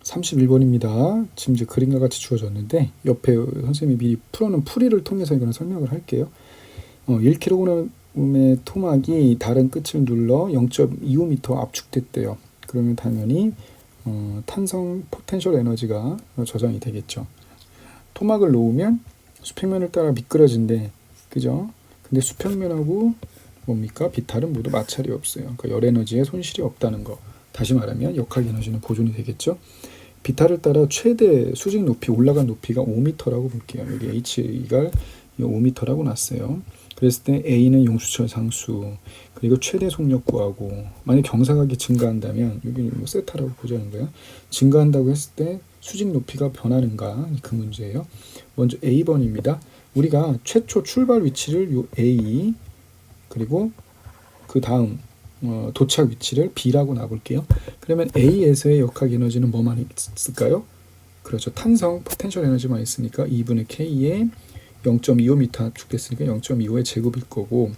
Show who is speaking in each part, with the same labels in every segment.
Speaker 1: 31번입니다. 지금 이제 그림과 같이 주어졌는데 옆에 선생님이 미리 풀어놓은 풀이를 통해서 이거는 설명을 할게요. 1kg의 토막이 다른 끝을 눌러 0.25m 압축됐대요. 그러면 당연히 탄성 포텐셜 에너지가 저장이 되겠죠. 토막을 놓으면 수평면을 따라 미끄러진대. 그죠? 근데 수평면하고 뭡니까? 비탈은 모두 마찰이 없어요. 그러니까 열 에너지에 손실이 없다는 거. 다시 말하면 역학 에너지는 보존이 되겠죠. 비탈을 따라 최대 수직 높이 올라간 높이가 5m라고 볼게요. 여기 H가 5m라고 놨어요. 그랬을 때 A는 용수철 상수, 그리고 최대 속력 구하고, 만약 경사각이 증가한다면 여기 뭐 세타라고 보자는 거야. 증가한다고 했을 때 수직 높이가 변하는가, 그 문제예요. 먼저 A번입니다. 우리가 최초 출발 위치를 요 A, 그리고 그 다음 도착 위치를 B라고 놔볼게요. 그러면 A에서의 역학 에너지는 뭐만 있을까요? 그렇죠. 탄성 포텐셜 에너지만 있으니까 2분의 K에 0.25m 압축됐으니까 0.25의 제곱일 거고,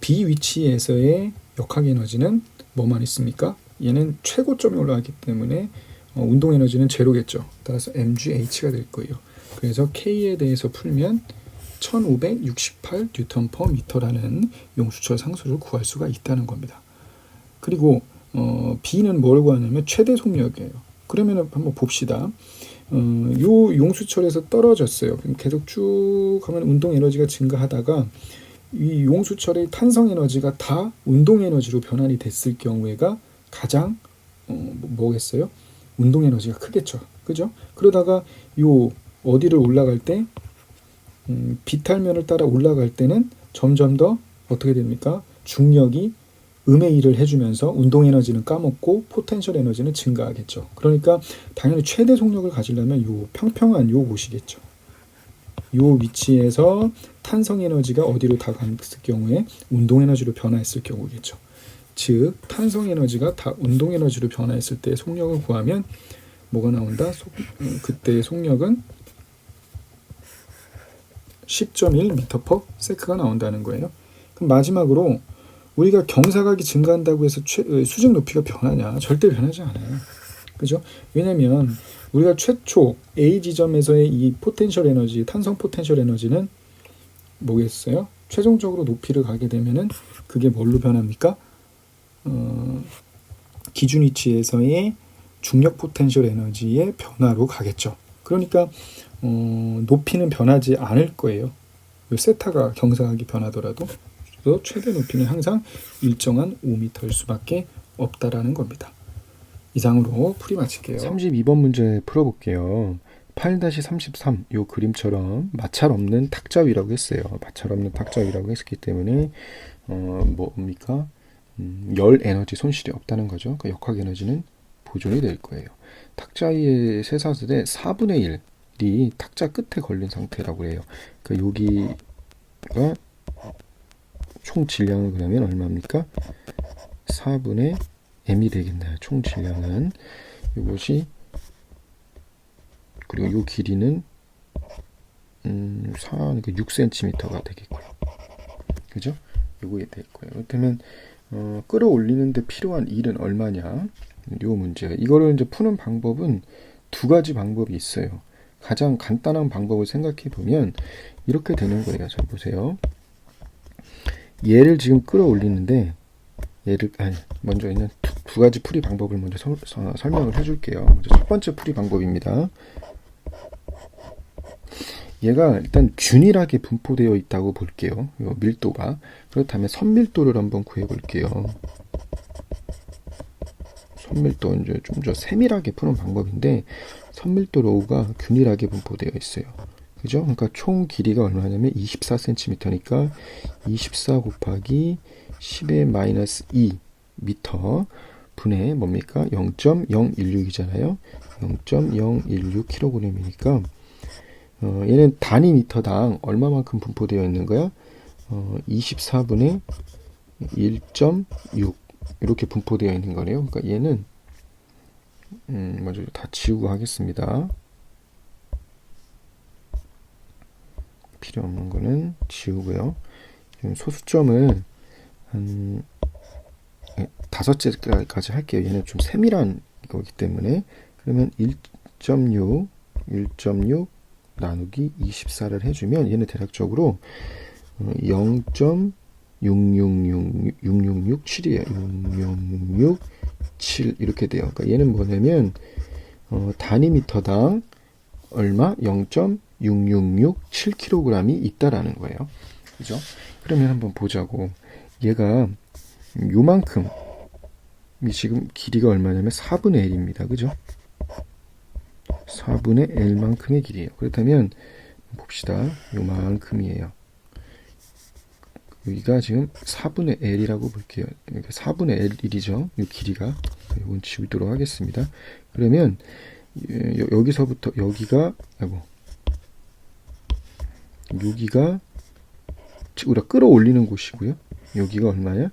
Speaker 1: B 위치에서의 역학 에너지는 뭐만 있습니까? 얘는 최고점에 올라가기 때문에 운동 에너지는 제로겠죠. 따라서 mgh가 될 거예요. 그래서 K에 대해서 풀면 1568 뉴턴 퍼 미터라는 용수철 상수를 구할 수가 있다는 겁니다. 그리고 B는 뭘 구하냐면 최대 속력이에요. 그러면 한번 봅시다. 요 용수철에서 떨어졌어요. 계속 쭉 가면 운동 에너지가 증가하다가 이 용수철의 탄성 에너지가 다 운동 에너지로 변환이 됐을 경우에가 가장 뭐겠어요? 운동 에너지가 크겠죠. 그죠? 그러다가 요 어디를 올라갈 때 비탈면을 따라 올라갈 때는 점점 더 어떻게 됩니까? 중력이 음의 일을 해주면서 운동 에너지는 까먹고 포텐셜 에너지는 증가하겠죠. 그러니까 당연히 최대 속력을 가지려면 요 평평한 요 곳이겠죠. 요 위치에서 탄성 에너지가 어디로 다 갔을 경우에 운동 에너지로 변화했을 경우겠죠. 즉 탄성 에너지가 다 운동 에너지로 변화했을 때 속력을 구하면 뭐가 나온다? 그때의 속력은 10.1m/s가 나온다는 거예요. 그럼 마지막으로 우리가 경사각이 증가한다고 해서 수직 높이가 변하냐? 절대 변하지 않아요. 그죠? 왜냐면 우리가 최초 A 지점에서의 이 포텐셜 에너지, 탄성 포텐셜 에너지는 뭐겠어요? 최종적으로 높이를 가게 되면은 그게 뭘로 변합니까? 기준 위치에서의 중력 포텐셜 에너지의 변화로 가겠죠. 그러니까 높이는 변하지 않을 거예요. 세타가 경사각이 변하더라도 최대 높이는 항상 일정한 5m일 수밖에 없다라는 겁니다. 이상으로 풀이 마칠게요.
Speaker 2: 32번 문제 풀어볼게요. 8-33 요 그림처럼 마찰 없는 탁자위라고 했어요. 마찰 없는 탁자위라고 했기 때문에 뭡니까? 열 에너지 손실이 없다는 거죠. 그러니까 역학 에너지는 보존이 될 거예요. 탁자위의 쇠사슬의 4분의 1이 탁자 끝에 걸린 상태라고 해요. 그러니까 여기가 총 질량은 그러면 얼마입니까? 4분의 m이 되겠네요. 총 질량은 이것이, 그리고 이 길이는 6cm가 되겠고요. 그죠? 요거에 될 거예요. 그렇다면 끌어올리는데 필요한 일은 얼마냐? 요 문제예요. 이거를 이제 푸는 방법은 두 가지 방법이 있어요. 가장 간단한 방법을 생각해 보면 이렇게 되는 거예요. 잘 보세요. 얘를 지금 끌어올리는데 먼저 있는 두 가지 풀이 방법을 먼저 설명을 해줄게요. 먼저 첫 번째 풀이 방법입니다. 얘가 일단 균일하게 분포되어 있다고 볼게요. 요 밀도가. 그렇다면 선밀도를 한번 구해볼게요. 선밀도 이제 좀 더 세밀하게 푸는 방법인데, 선밀도 로우가 균일하게 분포되어 있어요. 그죠? 그러니까 총 길이가 얼마냐면 24cm니까 24 곱하기 10의 마이너스 2 미터 분의 뭡니까? 0.016이잖아요. 0.016kg이니까 얘는 단위 미터당 얼마만큼 분포되어 있는 거야? 24분의 1.6 이렇게 분포되어 있는 거네요. 그러니까 얘는 먼저 다 지우고 하겠습니다. 필요 없는 거는 지우고요. 소수점을 한 5개까지 할게요. 얘는 좀 세밀한 거기 때문에 그러면 1.6 나누기 24를 해주면 얘는 대략적으로 0.6667이에요. 6667 이렇게 돼요. 그러니까 얘는 뭐냐면 단위 미터당 얼마? 0.6667kg이 있다라는 거예요. 그죠? 그러면 한번 보자고. 얘가 요만큼 이 지금 길이가 얼마냐면 4분의 1입니다. 그죠? 4분의 L만큼의 길이에요. 그렇다면 봅시다. 요만큼이에요. 여기가 지금 4분의 L이라고 볼게요. 4분의 L1이죠. 이 길이가. 이건 지우도록 하겠습니다. 그러면 여기서부터 여기가 여기가 우리가 끌어올리는 곳이고요. 여기가 얼마야?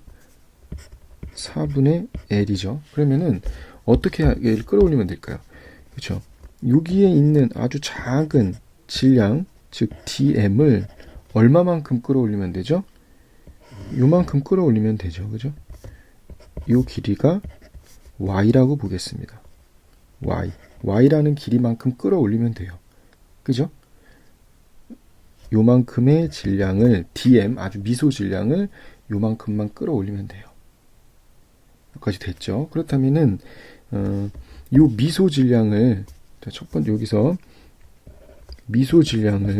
Speaker 2: 4분의 L이죠. 그러면은 어떻게 얘를 끌어올리면 될까요? 그렇죠. 여기에 있는 아주 작은 질량, 즉 dm을 얼마만큼 끌어올리면 되죠? 요만큼 끌어올리면 되죠. 그죠? 요 길이가 y라고 보겠습니다. y라는 길이만큼 끌어올리면 돼요. 그죠? 요만큼의 질량을 dm, 아주 미소 질량을 요만큼만 끌어올리면 돼요. 여기까지 됐죠? 그렇다면은 요 미소 질량을 첫 번째 여기서 미소 질량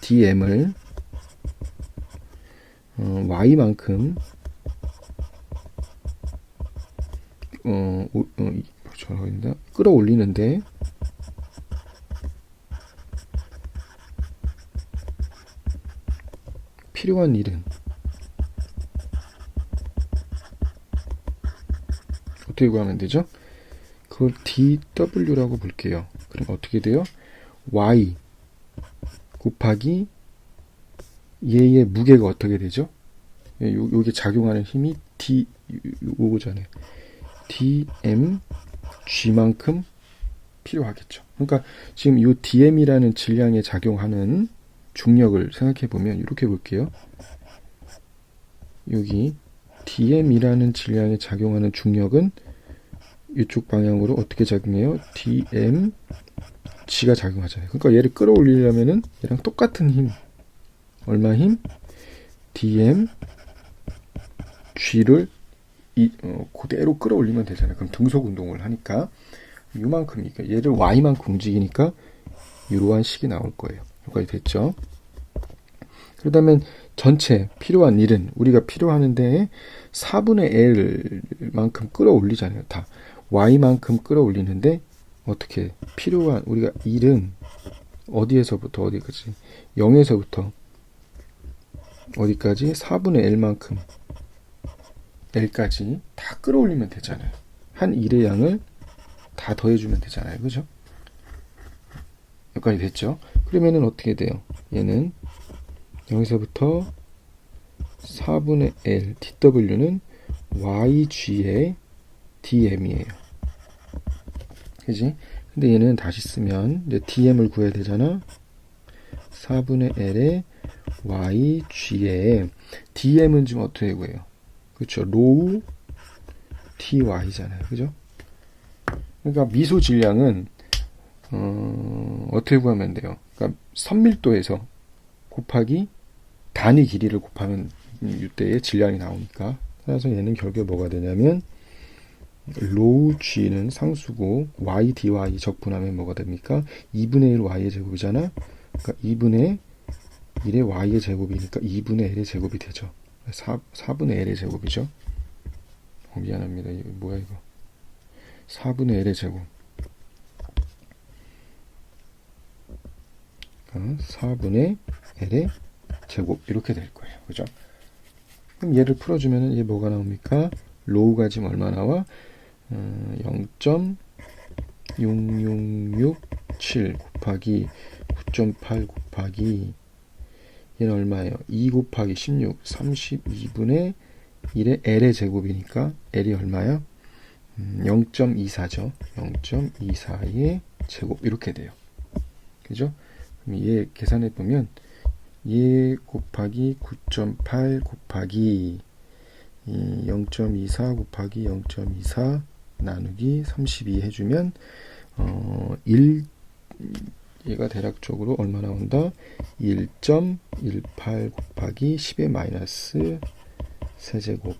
Speaker 2: dm을 y만큼 끌어올리는데 필요한 일은 어떻게 구하면 되죠? 그걸 dw라고 볼게요. 그럼 어떻게 돼요? y 곱하기 얘의 무게가 어떻게 되죠? 요게 작용하는 힘이 d 요거잖아요. dm g만큼 필요하겠죠. 그러니까 지금 요 dm이라는 질량에 작용하는 중력을 생각해 보면 이렇게 볼게요. 여기 dm이라는 질량에 작용하는 중력은 이쪽 방향으로 어떻게 작용해요? dm g가 작용하잖아요. 그러니까 얘를 끌어올리려면은 얘랑 똑같은 힘, 얼마 힘? dm g를 그대로 끌어올리면 되잖아요. 그럼 등속 운동을 하니까 이만큼이니까 얘를 y만큼 움직이니까 이러한 식이 나올 거예요. 여기까지 됐죠? 그렇다면 전체 필요한 일은 우리가 필요하는데 4분의 L만큼 끌어올리잖아요. 다 y만큼 끌어올리는데 어떻게 필요한 우리가 일은 어디에서부터 어디까지 0에서부터 어디까지 4분의 L만큼 L까지 다 끌어올리면 되잖아요. 한 일의 양을 다 더해주면 되잖아요. 그죠? 여기까지 됐죠? 그러면은 어떻게 돼요? 얘는 여기서부터 4분의 L, dw는 YG의 dm이에요. 그지? 근데 얘는 다시 쓰면 이제 dm을 구해야 되잖아. 4분의 L의 YG의 dm은 지금 어떻게 구해요? 그렇죠. 로우 ty잖아요. 그죠? 그러니까 미소 질량은 어떻게 구하면 돼요? 그러니까 선밀도에서 곱하기 단위 길이를 곱하면 이때의 질량이 나오니까. 따라서 얘는 결국에 뭐가 되냐면 로우 g는 상수고 y dy 적분하면 뭐가 됩니까? 2분의 1 y의 제곱이잖아. 그러니까 2분의 1의 y의 제곱이니까 2분의 l의 제곱이 되죠. 4분의 l의 제곱이죠. 미안합니다. 이거 뭐야 이거. 4분의 l의 제곱. 4분의 l의 제곱 이렇게 될 거예요. 그죠? 그럼 얘를 풀어주면 얘 뭐가 나옵니까? 로우가 지금 얼마 나와? 0.6667 곱하기 9.8 곱하기 얘는 얼마예요? 2 곱하기 16 32분의 1의 L의 제곱이니까 L이 얼마야? 0.24죠. 0.24의 제곱 이렇게 돼요. 그죠? 그럼 얘 계산해 보면 얘 곱하기 9.8 곱하기 이 0.24 곱하기 0.24 나누기 32 해주면 1 얘가 대략적으로 얼마 나온다? 1.18 곱하기 10의 마이너스 세제곱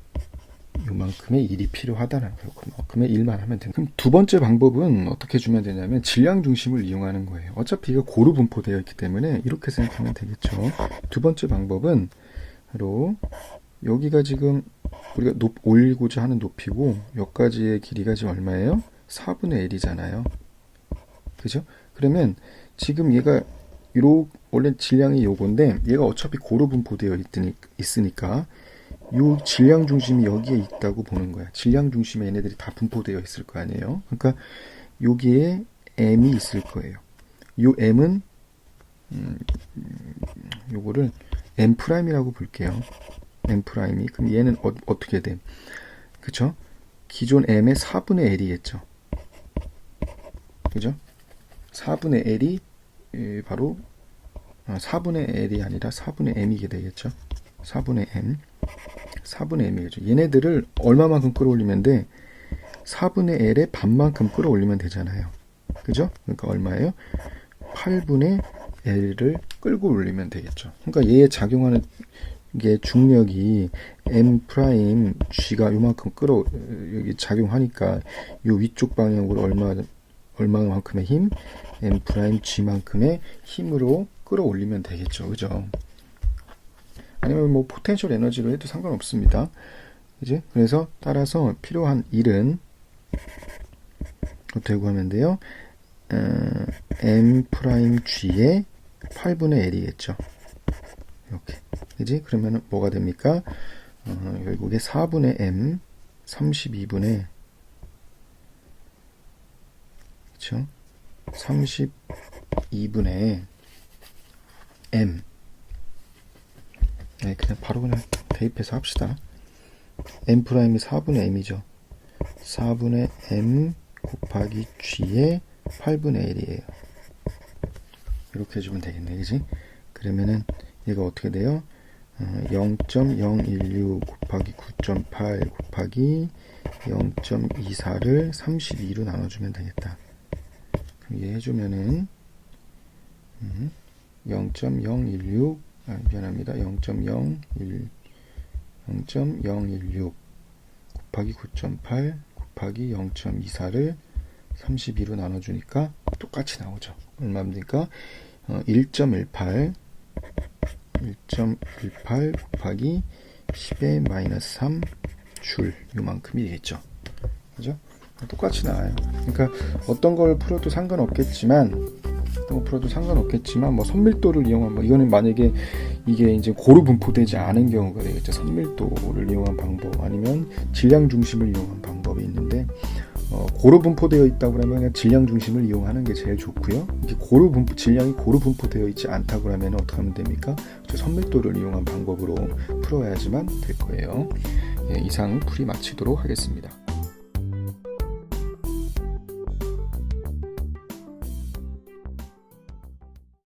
Speaker 2: 요만큼의 1이 필요하다는 거예요. 그만큼의 1만 하면 됩니다. 그럼 두 번째 방법은 어떻게 주면 되냐면 질량 중심을 이용하는 거예요. 어차피 이거 고루 분포되어 있기 때문에 이렇게 생각하면 되겠죠. 두 번째 방법은 바로 여기가 지금 우리가 올리고자 하는 높이고 여기까지의 길이가 지금 얼마예요? 4분의 1이잖아요. 그죠? 그러면 지금 얘가 원래 질량이 요건데 얘가 어차피 고루 분포되어 있으니까 요 질량 중심이 여기에 있다고 보는 거야. 질량 중심에 얘네들이 다 분포되어 있을 거 아니에요. 그러니까 여기에 m이 있을 거예요. 요 m은 요거를 m'이라고 볼게요. m'이 그럼 얘는 어떻게 돼? 그쵸? 기존 m의 4분의 l이겠죠. 그죠? 4분의 l이 바로 4분의 l이 아니라 4분의 m이게 되겠죠. 4분의 m이겠죠. 얘네들을 얼마만큼 끌어올리면 돼? 4분의 l의 반만큼 끌어올리면 되잖아요. 그죠? 그러니까 얼마예요? 8분의 l을 끌고 올리면 되겠죠. 그러니까 얘에 작용하는 게 중력이 m'G가 요만큼 여기 작용하니까 요 위쪽 방향으로 얼마만큼의 힘? m'G만큼의 힘으로 끌어올리면 되겠죠. 그죠? 아니면 뭐 포텐셜 에너지로 해도 상관없습니다. 그지? 그래서 따라서 필요한 1은 어떻게 구하면 돼요? m'G의 8분의 L이겠죠. 이렇게. 그지? 그러면 뭐가 됩니까? 결국에 4분의 M, 32분의 그쵸? 32분의 M. 네, 그냥 바로 대입해서 합시다. M 프라임이 4분의 M이죠. 4분의 M 곱하기 G의 8분의 L이에요. 이렇게 해주면 되겠네, 그지? 그러면은 얘가 어떻게 돼요? 0.016 곱하기 9.8 곱하기 0.24를 32로 나눠주면 되겠다. 그럼 얘 해주면은 0.016 미안합니다. 0.016 곱하기 9.8 곱하기 0.24를 32로 나눠주니까 똑같이 나오죠. 얼마입니까? 1.18 곱하기 10의 마이너스 3 줄 요만큼이 되겠죠. 그죠? 똑같이 나와요. 그러니까 어떤 걸 풀어도 상관없겠지만 뭐 선밀도를 이용한 이거는 만약에 이게 이제 고루 분포되지 않은 경우가 되겠죠. 선밀도를 이용한 방법 아니면 질량 중심을 이용한 방법이 있는데 고루 분포되어 있다고 그러면 그냥 질량 중심을 이용하는 게 제일 좋고요. 이게 질량이 고루 분포되어 있지 않다고 그러면 어떻게 하면 됩니까? 선밀도를 이용한 방법으로 풀어야지만 될 거예요. 예, 이상 풀이 마치도록 하겠습니다.